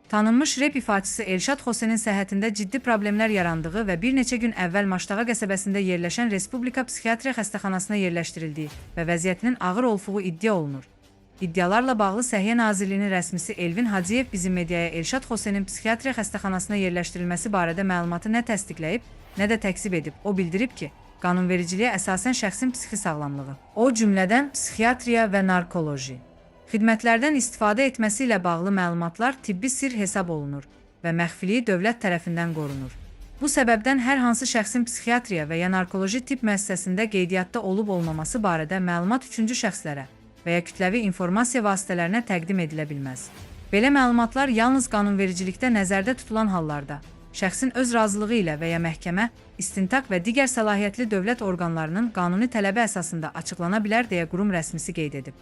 Tanınmış rep ifaçısı Elşad Xosenin səhhətində ciddi problemlər yarandığı və bir neçə gün əvvəl Maştağa qəsəbəsində yerləşən Respublika Psixiatriya xəstəxanasına yerləşdirildiyi və vəziyyətinin ağır olduğu iddia olunur. İddialarla bağlı Səhiyyə Nazirliyinin rəsmisi Elvin Hacıyev bizim mediaya Elşad Xosenin psixiatriya xəstəxanasına yerləşdirilməsi barədə məlumatı nə təsdiqləyib, nə də təkzib edib. O bildirib ki, qanunvericiliyə əsasən şəxsin psixi sağlamlığı, o cümlədən psixiatriya və narkoloji xidmətlərdən istifadə etməsi ilə bağlı məlumatlar tibbi sirr hesab olunur və məxfiliyi dövlət tərəfindən qorunur. Bu səbəbdən hər hansı şəxsin psixiatriya və ya narkoloji tibb müəssisəsində qeydiyyatda olub-olmaması barədə məlumat üçüncü şəxslərə və ya kütləvi informasiya vasitələrinə təqdim edilə bilməz. Belə məlumatlar yalnız qanunvericilikdə nəzərdə tutulan hallarda, şəxsin öz razılığı ilə və ya məhkəmə, istintaq və digər səlahiyyətli dövlət orqanlarının qanuni tələbi əsasında açıqlana bilər deyə qurum rəsmisi qeyd edib.